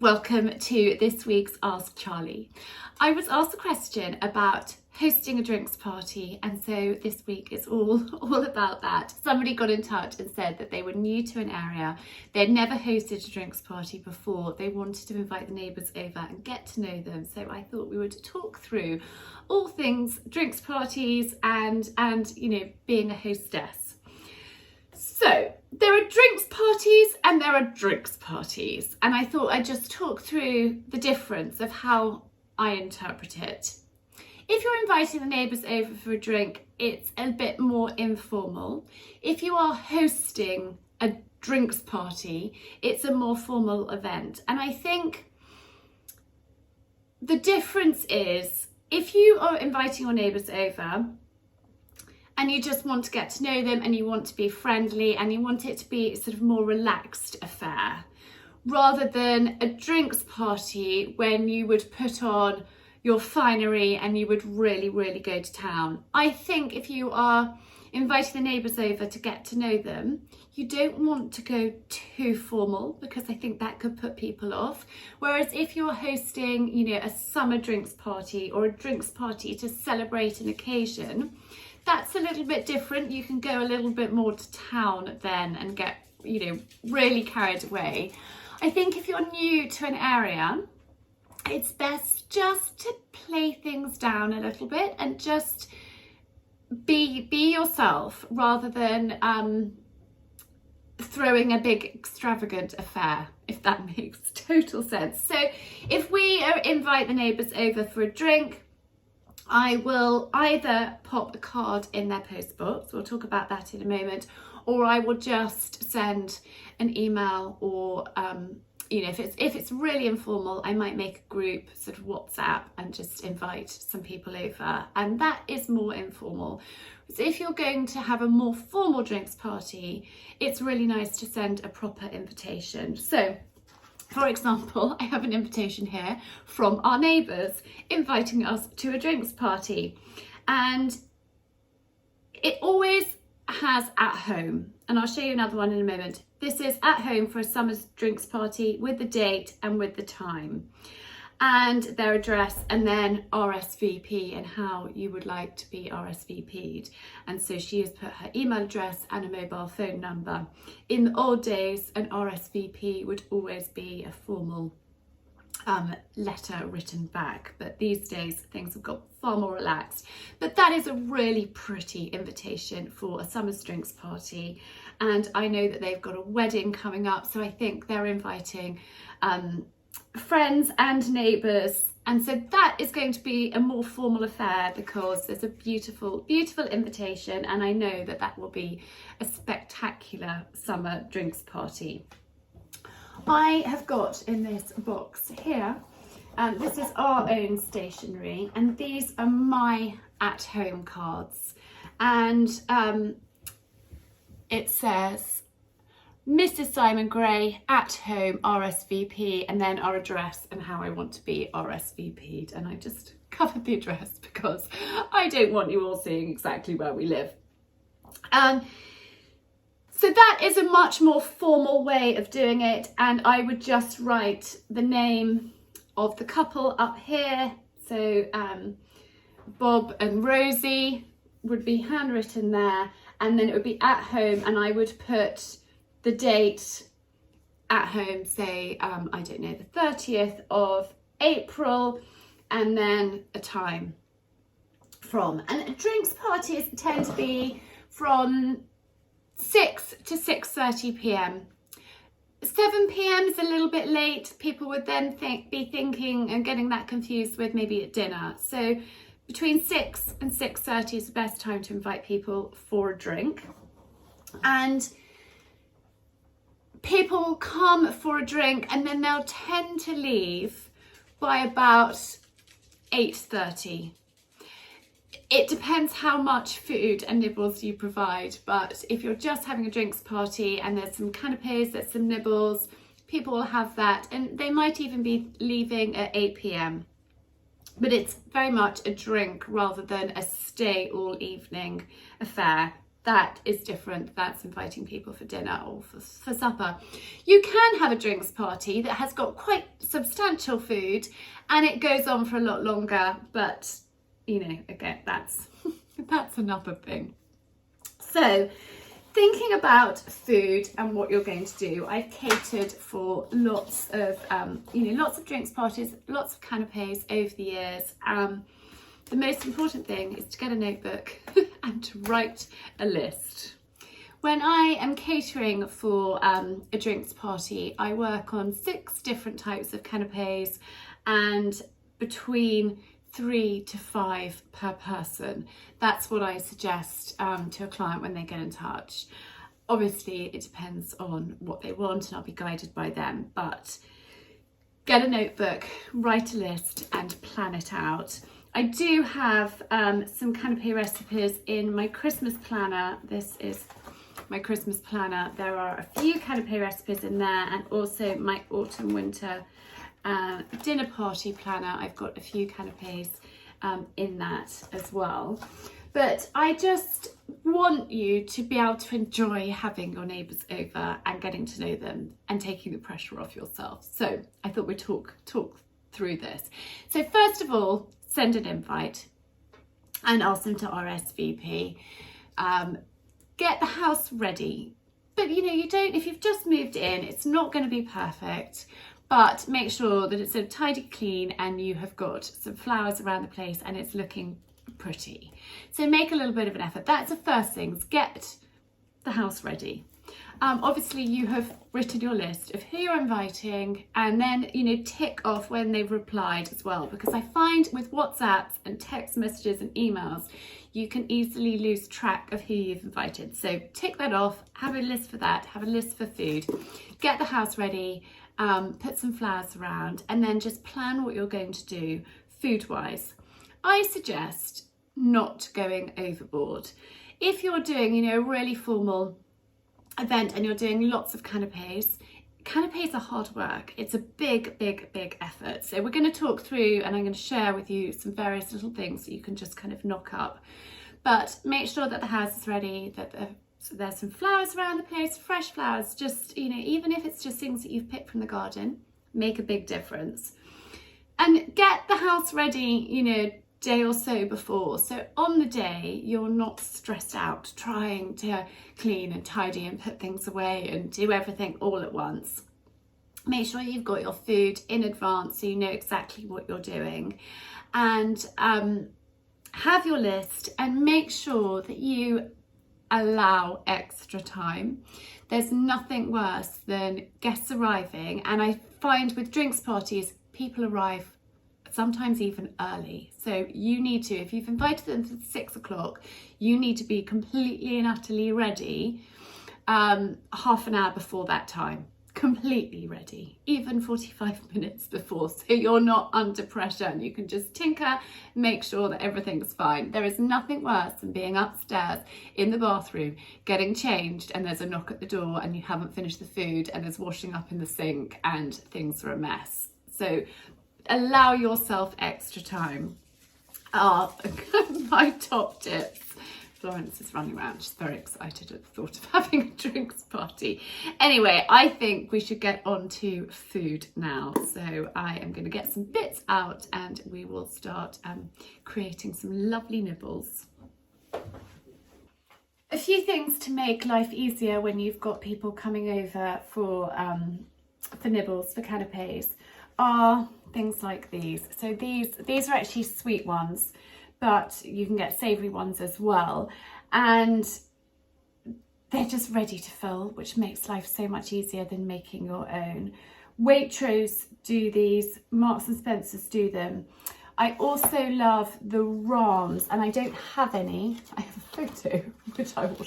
Welcome to this week's Ask Charlie. I was asked a question about hosting a drinks party, and so this week is all about that. Somebody got in touch and said that they were new to an area, they'd never hosted a drinks party before, they wanted to invite the neighbours over and get to know them. So I thought we would talk through all things drinks parties and being a hostess. So there are drinks parties and there are drinks parties, and I thought I'd just talk through the difference of how I interpret it. If you're inviting the neighbours over for a drink, it's a bit more informal. If you are hosting a drinks party, it's a more formal event. And I think the difference is, if you are inviting your neighbours over and you just want to get to know them and you want to be friendly and you want it to be sort of more relaxed affair, rather than a drinks party when you would put on your finery and you would really go to town. I think if you are inviting the neighbours over to get to know them, you don't want to go too formal, because I think that could put people off. Whereas if you're hosting, a summer drinks party or a drinks party to celebrate an occasion, that's a little bit different. You can go a little bit more to town then and get, really carried away. I think if you're new to an area, it's best just to play things down a little bit and just be yourself, rather than throwing a big extravagant affair, if that makes total sense. So if we invite the neighbours over for a drink, I will either pop a card in their post box, we'll talk about that in a moment, or I will just send an email, or if it's really informal, I might make a group sort of WhatsApp and just invite some people over, and that is more informal. So if you're going to have a more formal drinks party, it's really nice to send a proper invitation. So for example, I have an invitation here from our neighbours inviting us to a drinks party, and it always has at home, and I'll show you another one in a moment. This is at home for a summer's drinks party with the date and with the time and their address, and then RSVP and how you would like to be RSVP'd. And so she has put her email address and a mobile phone number. In the old days, an RSVP would always be a formal letter written back, but these days things have got far more relaxed. But that is a really pretty invitation for a summer's drinks party, and I know that they've got a wedding coming up, so I think they're inviting friends and neighbours, and so that is going to be a more formal affair because there's a beautiful invitation, and I know that that will be a spectacular summer drinks party. I have got in this box here, this is our own stationery, and these are my at-home cards, and it says Mrs. Simon Gray, at home, RSVP, and then our address and how I want to be RSVP'd. And I just covered the address because I don't want you all seeing exactly where we live. So that is a much more formal way of doing it, and I would just write the name of the couple up here. So Bob and Rosie would be handwritten there, and then it would be at home, and I would put the date at home, say, I don't know, the 30th of April, and then a time from. And drinks parties tend to be from 6 to 6:30 p.m. 7 p.m. is a little bit late. People would then be thinking and getting that confused with maybe at dinner. So between 6 and 6:30 is the best time to invite people for a drink. And people will come for a drink and then they'll tend to leave by about 8:30. It depends how much food and nibbles you provide, but if you're just having a drinks party and there's some canapes, there's some nibbles, people will have that, and they might even be leaving at 8 p.m. But it's very much a drink rather than a stay all evening affair. that is different. That's inviting people for dinner or for supper. You can have a drinks party that has got quite substantial food and it goes on for a lot longer, but you know, again, that's another thing. So thinking about food and what you're going to do, I've catered for lots of lots of drinks parties, lots of canapes over the years. The most important thing is to get a notebook and to write a list. When I am catering for a drinks party, I work on 6 different types of canapes and between 3 to 5 per person. That's what I suggest to a client when they get in touch. Obviously, it depends on what they want and I'll be guided by them, but get a notebook, write a list and plan it out. I do have some canapé recipes in my Christmas planner. This is my Christmas planner. There are a few canapé recipes in there and also my autumn winter dinner party planner. I've got a few canapés in that as well. But I just want you to be able to enjoy having your neighbours over and getting to know them and taking the pressure off yourself. So I thought we'd talk through this. So first of all, send an invite and ask them to RSVP. Get the house ready. But you know, if you've just moved in, it's not going to be perfect, but make sure that it's sort of tidy, clean, and you have got some flowers around the place and it's looking pretty. So make a little bit of an effort. That's the first thing, get the house ready. Obviously you have written your list of who you're inviting and then, you know, tick off when they've replied as well, because I find with WhatsApps and text messages and emails, you can easily lose track of who you've invited. So tick that off, have a list for that, have a list for food, get the house ready, put some flowers around and then just plan what you're going to do food-wise. I suggest not going overboard. If you're doing, you know, a really formal event and you're doing lots of canapes are hard work. It's a big effort. So we're going to talk through and I'm going to share with you some various little things that you can just kind of knock up. But make sure that the house is ready, that there's some flowers around the place, fresh flowers, just, you know, even if it's just things that you've picked from the garden, make a big difference. And get the house ready, you know, day or so before, so on the day you're not stressed out trying to clean and tidy and put things away and do everything all at once. Make sure you've got your food in advance so you know exactly what you're doing, and have your list and make sure that you allow extra time. There's nothing worse than guests arriving, and I find with drinks parties people arrive sometimes even early. So you need to, if you've invited them for 6 o'clock, you need to be completely and utterly ready half an hour before that time. Completely ready, even 45 minutes before, so you're not under pressure and you can just tinker, make sure that everything's fine. There is nothing worse than being upstairs in the bathroom, getting changed, and there's a knock at the door and you haven't finished the food and there's washing up in the sink and things are a mess. So allow yourself extra time. My top tips. Florence is running around, she's very excited at the thought of having a drinks party. Anyway, I think we should get on to food now. So I am going to get some bits out and we will start creating some lovely nibbles. A few things to make life easier when you've got people coming over for nibbles, for canapes, are things like these. So these are actually sweet ones, but you can get savoury ones as well, and they're just ready to fill, which makes life so much easier than making your own. Waitrose do these, Marks and Spencer's do them. I also love the Rams, and I don't have any. I have a photo which I will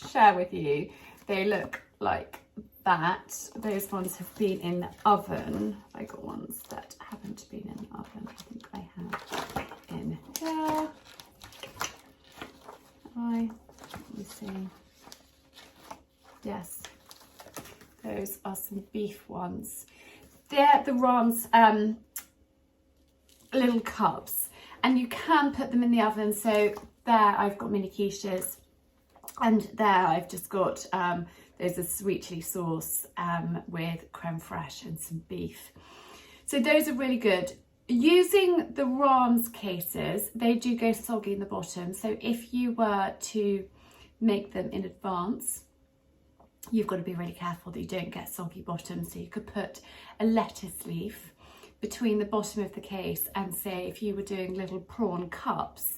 share with you. They look like that. Those ones have been in the oven. I got ones that haven't been in the oven. I think I have in here. Let me see. Yes, those are some beef ones. They're the Rams little cups, and you can put them in the oven. So there I've got mini quiches And there I've just got, there's a sweet chili sauce with creme fraiche and some beef. So those are really good. Using the Rams cases, they do go soggy in the bottom. So if you were to make them in advance, you've got to be really careful that you don't get soggy bottoms. So you could put a lettuce leaf between the bottom of the case, and say if you were doing little prawn cups,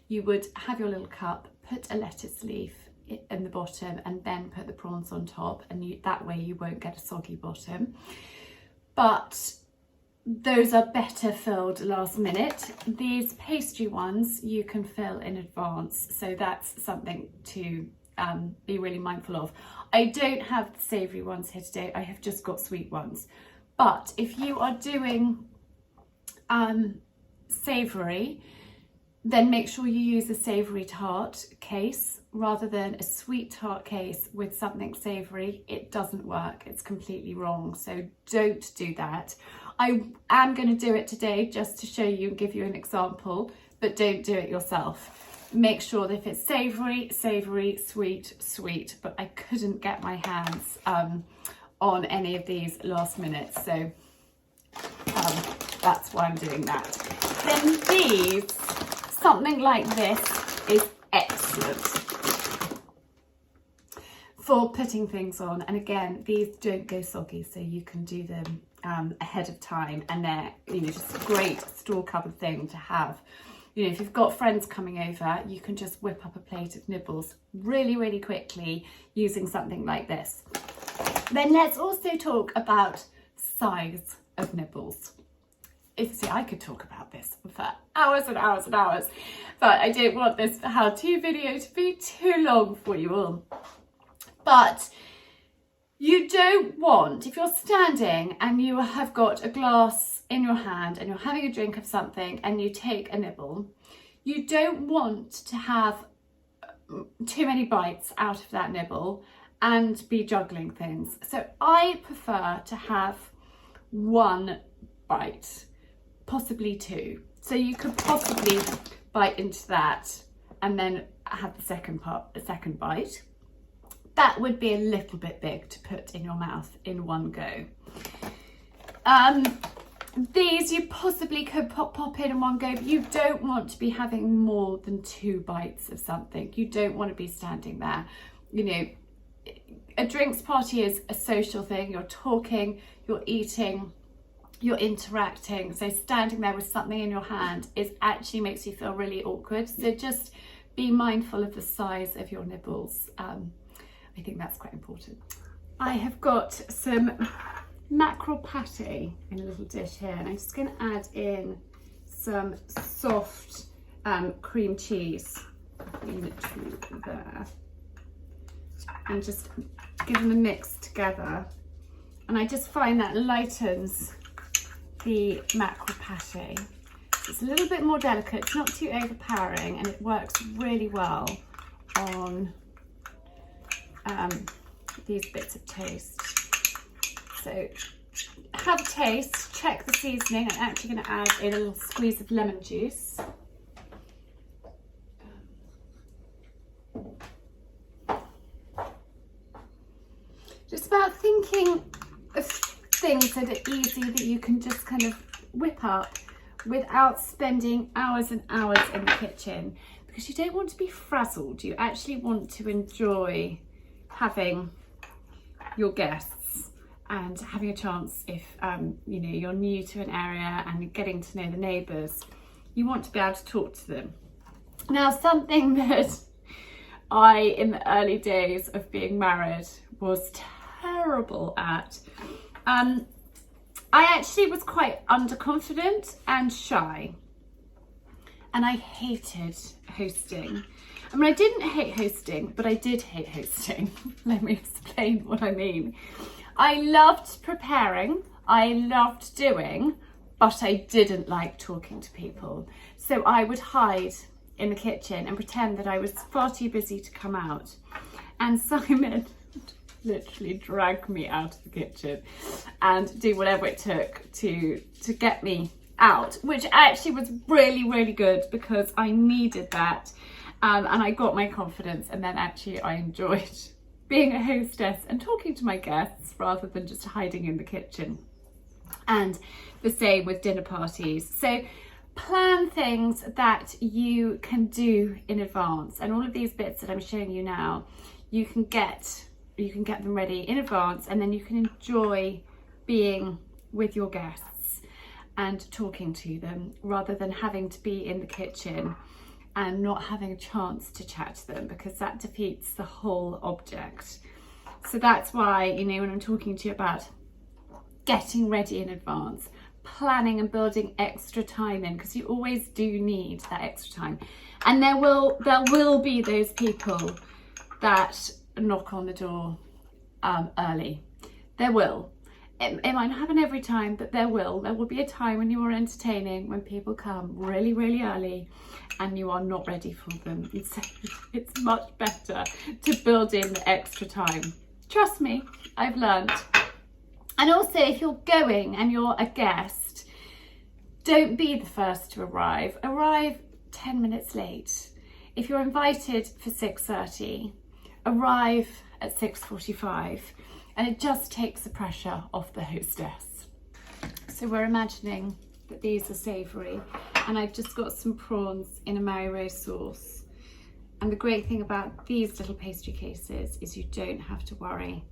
you would have your little cup, put a lettuce leaf in the bottom and then put the prawns on top, and that way you won't get a soggy bottom. But those are better filled last minute. These pastry ones you can fill in advance, so that's something to be really mindful of. I don't have the savoury ones here today, I have just got sweet ones. But if you are doing savoury, then make sure you use a savoury tart case rather than a sweet tart case with something savoury. It doesn't work, it's completely wrong, so don't do that. I am going to do it today just to show you and give you an example, but don't do it yourself. Make sure that if it's savoury, savoury, sweet, sweet, but I couldn't get my hands on any of these last minute, so that's why I'm doing that. Then these, something like this is excellent for putting things on, and again, these don't go soggy, so you can do them ahead of time, and they're, you know, just a great store cupboard thing to have. You know, if you've got friends coming over, you can just whip up a plate of nibbles really, really quickly using something like this. Then let's also talk about size of nibbles. See, I could talk about this for hours and hours and hours, but I don't want this how-to video to be too long for you all. But you don't want, if you're standing and you have got a glass in your hand and you're having a drink of something and you take a nibble, you don't want to have too many bites out of that nibble and be juggling things. So I prefer to have one bite, possibly two. So you could possibly bite into that and then have the second bite. That would be a little bit big to put in your mouth in one go. These you possibly could pop in one go, but you don't want to be having more than 2 bites of something. You don't want to be standing there. You know, a drinks party is a social thing. You're talking, you're eating, you're interacting. So standing there with something in your hand actually makes you feel really awkward. So just be mindful of the size of your nibbles. I think that's quite important. I have got some mackerel pate in a little dish here, and I'm just going to add in some soft cream cheese into there and just give them a mix together. And I just find that lightens the mackerel pate. It's a little bit more delicate, it's not too overpowering, and it works really well on these bits of toast. So have a taste, check the seasoning. I'm actually going to add in a little squeeze of lemon juice. Just about thinking of things that are easy that you can just kind of whip up without spending hours and hours in the kitchen, because you don't want to be frazzled. You actually want to enjoy having your guests and having a chance, if you know, you're new to an area and getting to know the neighbours, you want to be able to talk to them. Now, something that I, in the early days of being married, was terrible at, I actually was quite underconfident and shy, and I hated hosting. I mean, I didn't hate hosting, but I did hate hosting. Let me explain what I mean. I loved preparing, I loved doing, but I didn't like talking to people. So I would hide in the kitchen and pretend that I was far too busy to come out. And Simon literally drag me out of the kitchen and do whatever it took to get me out, which actually was really, really good, because I needed that. And I got my confidence, and then actually I enjoyed being a hostess and talking to my guests rather than just hiding in the kitchen. And the same with dinner parties. So plan things that you can do in advance, and all of these bits that I'm showing you now, you can get them ready in advance, and then you can enjoy being with your guests and talking to them rather than having to be in the kitchen and not having a chance to chat to them, because that defeats the whole object. So that's why, you know, when I'm talking to you about getting ready in advance, planning and building extra time in, because you always do need that extra time. And there will be those people that knock on the door early. There will. It might not happen every time, but there will be a time when you are entertaining, when people come really, really early and you are not ready for them. It's much better to build in the extra time. Trust me, I've learned. And also, if you're going and you're a guest, don't be the first to arrive. Arrive 10 minutes late. If you're invited for 6:30, arrive at 6:45, and it just takes the pressure off the hostess. So we're imagining that these are savoury, and I've just got some prawns in a Mary Rose sauce. And the great thing about these little pastry cases is you don't have to worry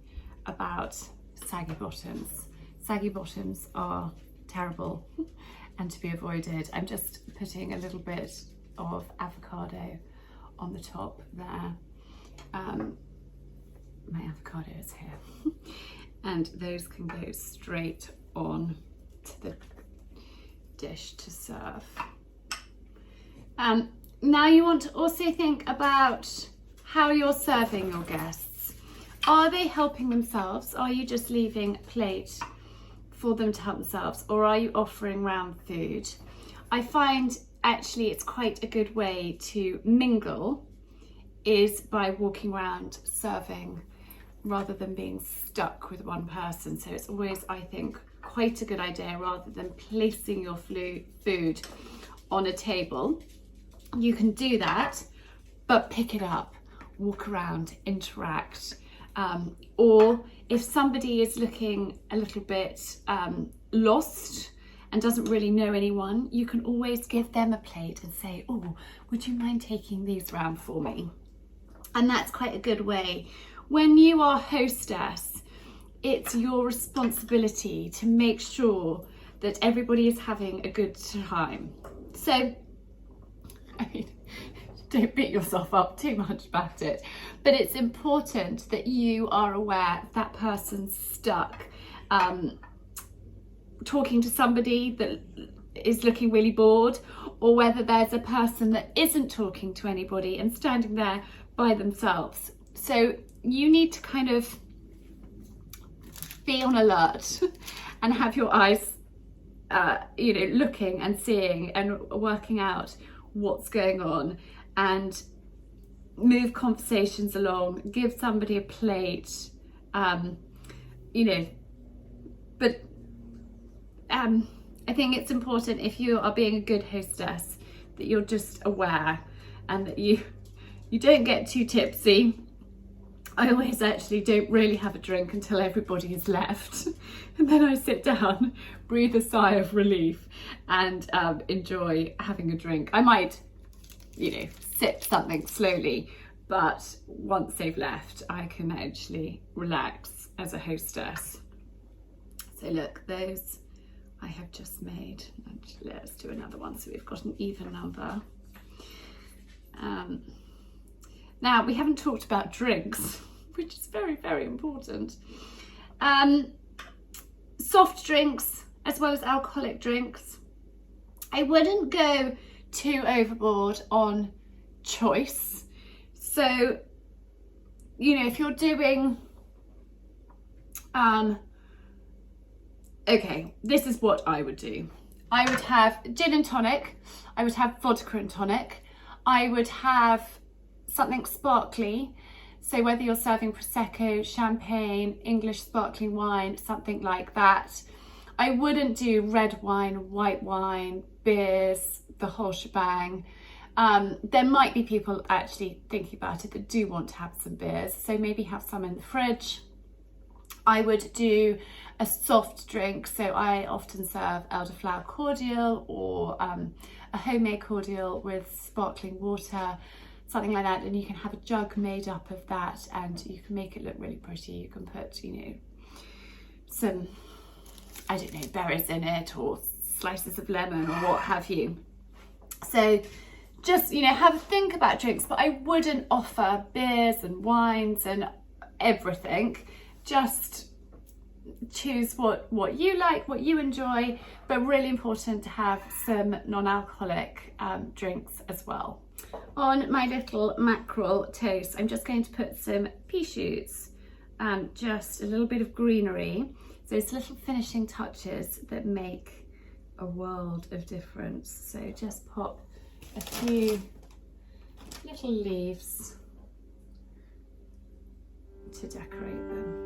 about saggy bottoms. Saggy bottoms are terrible and to be avoided. I'm just putting a little bit of avocado on the top there. My avocado is here. And those can go straight on to the dish to serve. Now you want to also think about how you're serving your guests. Are they helping themselves? Are you just leaving a plate for them to help themselves, or are you offering round food? I find actually it's quite a good way to mingle is by walking around serving rather than being stuck with one person. So it's always, I think, quite a good idea, rather than placing your food on a table. You can do that, but pick it up, walk around, interact. Or if somebody is looking a little bit lost and doesn't really know anyone, you can always give them a plate and say, oh, would you mind taking these round for me? And that's quite a good way. When you are hostess, it's your responsibility to make sure that everybody is having a good time. So, I mean, don't beat yourself up too much about it, but it's important that you are aware that person's stuck talking to somebody that is looking really bored, or whether there's a person that isn't talking to anybody and standing there by themselves. So you need to kind of be on alert and have your eyes looking and seeing and working out what's going on, and move conversations along, give somebody a plate, but I think it's important, if you are being a good hostess, that you're just aware and that you don't get too tipsy. I always actually don't really have a drink until everybody is left, and then I sit down, breathe a sigh of relief, and enjoy having a drink. I might, sip something slowly, but once they've left, I can actually relax as a hostess. So look, those I have just made. Actually, let's do another one so we've got an even number. Now, we haven't talked about drinks, which is very, very important. Soft drinks as well as alcoholic drinks. I wouldn't go too overboard on choice. So, if you're doing, okay, this is what I would do. I would have gin and tonic. I would have vodka and tonic. I would have something sparkly. So whether you're serving Prosecco, champagne, English sparkling wine, something like that. I wouldn't do red wine, white wine, beers, the whole shebang. There might be people actually thinking about it that do want to have some beers, so maybe have some in the fridge. I would do a soft drink, so I often serve elderflower cordial or a homemade cordial with sparkling water, something like that, and you can have a jug made up of that and you can make it look really pretty. You can put, you know, some, I don't know, berries in it or slices of lemon or what have you. So just, you know, have a think about drinks, but I wouldn't offer beers and wines and everything. Just choose what you like, what you enjoy, but really important to have some non-alcoholic drinks as well. On my little mackerel toast, I'm just going to put some pea shoots and just a little bit of greenery. Those little finishing touches that make a world of difference. So just pop a few little leaves to decorate them.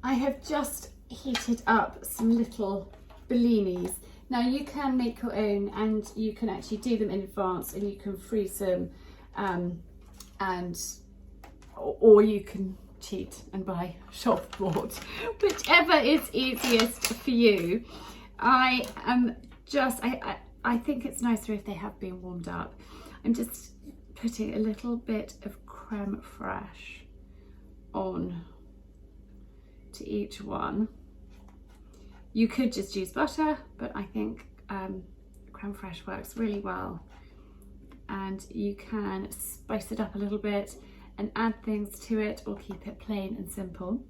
I have just heated up some little bellinis. Now you can make your own and you can actually do them in advance and you can freeze them or you can cheat and buy shop bought, whichever is easiest for you. I think it's nicer if they have been warmed up. I'm just putting a little bit of creme fraiche on to each one. You could just use butter, but I think creme fraiche works really well. And you can spice it up a little bit and add things to it or keep it plain and simple.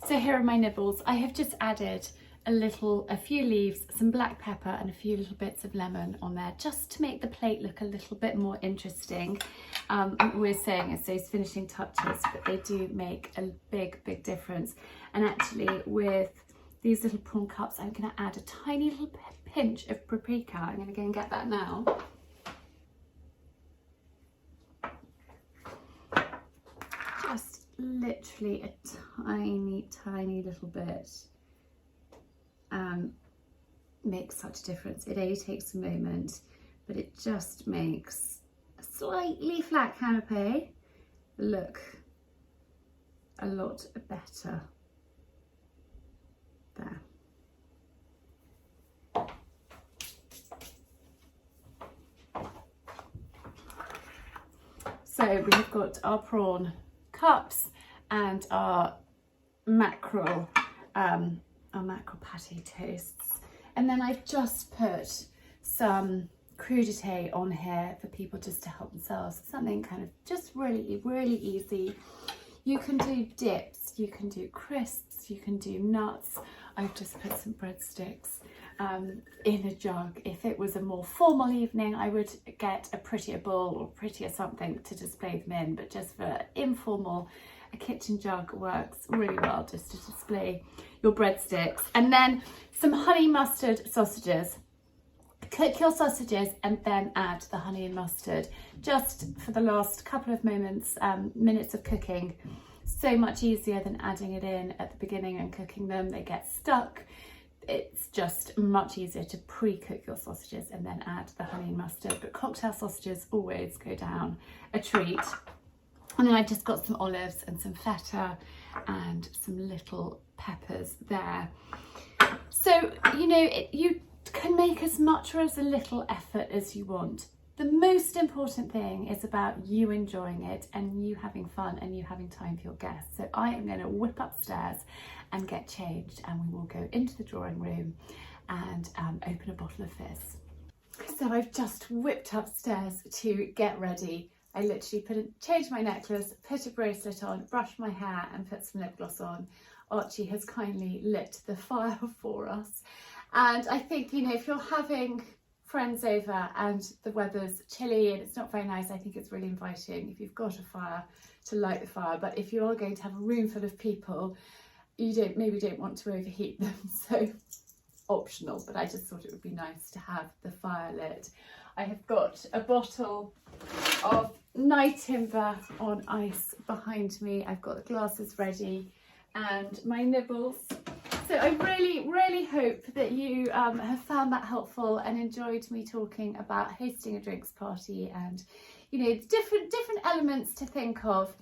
So here are my nibbles. I have just added a few leaves, some black pepper and a few little bits of lemon on there just to make the plate look a little bit more interesting. We're saying it's those finishing touches, but they do make a big difference. And actually with these little prawn cups, I'm going to add a tiny little pinch of paprika. I'm going to go and get that now. Just literally a tiny little bit. Makes such a difference. It only takes a moment, but it just makes a slightly flat canapé look a lot better. There. So we've got our prawn cups and our mackerel pâté toasts, and then I've just put some crudité on here for people just to help themselves. Something kind of just really easy. You can do dips, you can do crisps, you can do nuts. I've just put some breadsticks in a jug. If it was a more formal evening, I would get a prettier bowl or prettier something to display them in, but just for informal, a kitchen jug works really well just to display your breadsticks. And then some honey mustard sausages. Cook your sausages and then add the honey and mustard just for the last couple of minutes of cooking. So much easier than adding it in at the beginning and cooking them. They get stuck. It's just much easier to pre-cook your sausages and then add the honey and mustard. But cocktail sausages always go down a treat. And then I've just got some olives and some feta and some little peppers there. So, you know, you can make as much or as a little effort as you want. The most important thing is about you enjoying it and you having fun and you having time for your guests. So I am going to whip upstairs and get changed, and we will go into the drawing room and open a bottle of fizz. So I've just whipped upstairs to get ready. I literally changed my necklace, put a bracelet on, brushed my hair and put some lip gloss on. Archie has kindly lit the fire for us. And I think, you know, if you're having friends over and the weather's chilly and it's not very nice, I think it's really inviting if you've got a fire to light the fire. But if you are going to have a room full of people, you maybe don't want to overheat them. So optional, but I just thought it would be nice to have the fire lit. I have got a bottle of night timber on ice behind me. I've got the glasses ready and my nibbles. So I really hope that you have found that helpful and enjoyed me talking about hosting a drinks party and, you know, different elements to think of.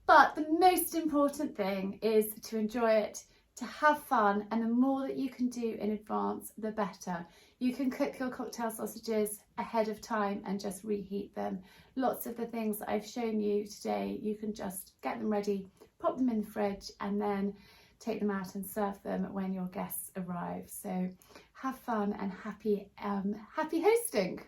But the most important thing is to enjoy it, to have fun, and the more that you can do in advance, the better. You can cook your cocktail sausages ahead of time and just reheat them. Lots of the things that I've shown you today, you can just get them ready, pop them in the fridge, and then take them out and serve them when your guests arrive. So have fun and happy hosting.